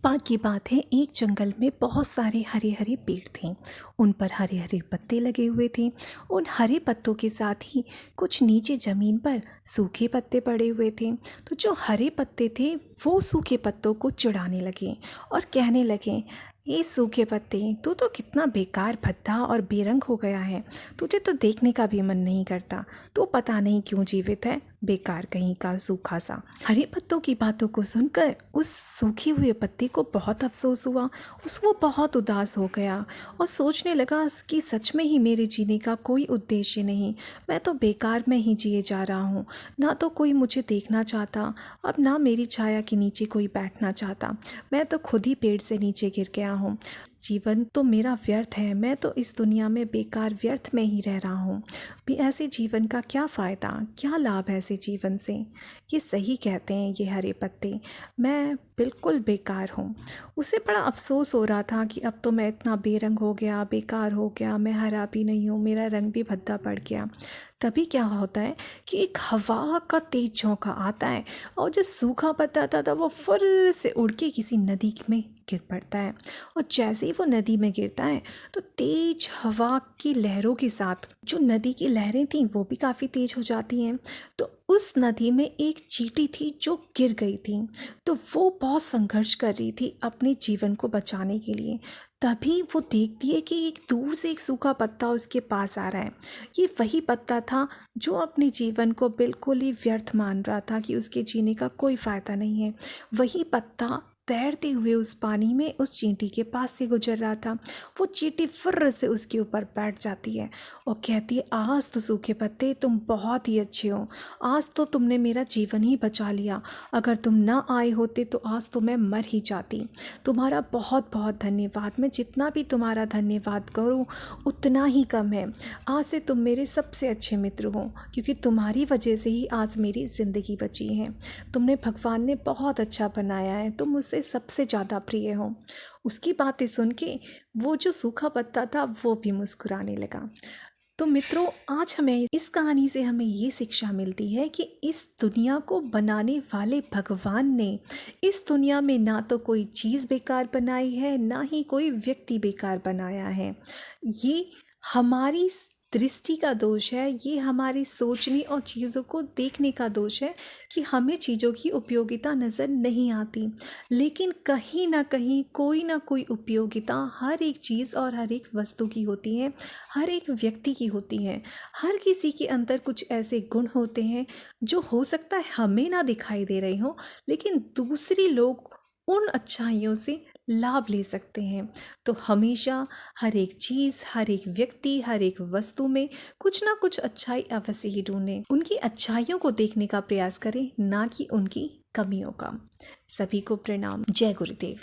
बार की बात है, एक जंगल में बहुत सारे हरे हरे पेड़ थे। उन पर हरे हरे पत्ते लगे हुए थे। उन हरे पत्तों के साथ ही कुछ नीचे ज़मीन पर सूखे पत्ते पड़े हुए थे। तो जो हरे पत्ते थे वो सूखे पत्तों को चिढ़ाने लगे और कहने लगे, ये सूखे पत्ते, तू तो कितना बेकार भद्दा और बेरंग हो गया है। तुझे तो देखने का भी मन नहीं करता। तू पता नहीं क्यों जीवित है, बेकार कहीं का सूखा सा। हरे पत्तों की बातों को सुनकर उस सूखे हुए पत्ते को बहुत अफसोस हुआ। वो बहुत उदास हो गया और सोचने लगा कि सच में ही मेरे जीने का कोई उद्देश्य नहीं। मैं तो बेकार में ही जिए जा रहा हूँ। ना तो कोई मुझे देखना चाहता, अब ना मेरी छाया के नीचे कोई बैठना चाहता। मैं तो खुद ही पेड़ से नीचे गिर गया हूँ। जीवन तो मेरा व्यर्थ है। मैं तो इस दुनिया में बेकार व्यर्थ में ही रह रहा हूँ। भी ऐसे जीवन का क्या फ़ायदा, क्या लाभ है ऐसे जीवन से। ये सही कहते हैं ये हरे पत्ते, मैं बिल्कुल बेकार हूँ। उसे बड़ा अफसोस हो रहा था कि अब तो मैं इतना बेरंग हो गया, बेकार हो गया, मैं हरा भी नहीं हूँ, मेरा रंग भी भद्दा पड़ गया। तभी क्या होता है कि एक हवा का तेज झोंका आता है और जो सूखा पत्ता था वो फुर से उड़ के किसी नदी में गिर पड़ता है। और जैसे ही वो नदी में गिरता है तो तेज हवा की लहरों के साथ जो नदी की लहरें थीं वो भी काफ़ी तेज हो जाती हैं। तो उस नदी में एक चींटी थी जो गिर गई थी। तो वो बहुत संघर्ष कर रही थी अपने जीवन को बचाने के लिए। तभी वो देखती है कि एक दूर से एक सूखा पत्ता उसके पास आ रहा है। ये वही पत्ता था जो अपने जीवन को बिल्कुल ही व्यर्थ मान रहा था कि उसके जीने का कोई फ़ायदा नहीं है। वही पत्ता तैरते हुए उस पानी में उस चींटी के पास से गुजर रहा था। वो चींटी फुर्र से उसके ऊपर बैठ जाती है और कहती है, आज तो सूखे पत्ते तुम बहुत ही अच्छे हो। आज तो तुमने मेरा जीवन ही बचा लिया। अगर तुम ना आए होते तो आज तो मैं मर ही जाती। तुम्हारा बहुत बहुत धन्यवाद। मैं जितना भी तुम्हारा धन्यवाद करूँ उतना ही कम है। आज से तुम मेरे सबसे अच्छे मित्र हो, क्योंकि तुम्हारी वजह से ही आज मेरी ज़िंदगी बची है। तुमने भगवान ने बहुत अच्छा बनाया है, तुम मुझसे सबसे ज़्यादा प्रिय हो। उसकी बातें सुन के वो जो सूखा पत्ता था वो भी मुस्कुराने लगा। तो मित्रों, आज हमें इस कहानी से हमें ये शिक्षा मिलती है कि इस दुनिया को बनाने वाले भगवान ने इस दुनिया में ना तो कोई चीज़ बेकार बनाई है, ना ही कोई व्यक्ति बेकार बनाया है। ये हमारी दृष्टि का दोष है, ये हमारी सोचने और चीज़ों को देखने का दोष है कि हमें चीज़ों की उपयोगिता नज़र नहीं आती। लेकिन कहीं ना कहीं कोई ना कोई उपयोगिता हर एक चीज़ और हर एक वस्तु की होती है, हर एक व्यक्ति की होती है। हर किसी के अंदर कुछ ऐसे गुण होते हैं जो हो सकता है हमें ना दिखाई दे रहे हों, लेकिन दूसरे लोग उन अच्छाइयों से लाभ ले सकते हैं। तो हमेशा हर एक चीज़, हर एक व्यक्ति, हर एक वस्तु में कुछ ना कुछ अच्छाई अवश्य ही ढूंढें। उनकी अच्छाइयों को देखने का प्रयास करें, ना कि उनकी कमियों का। सभी को प्रणाम। जय गुरुदेव।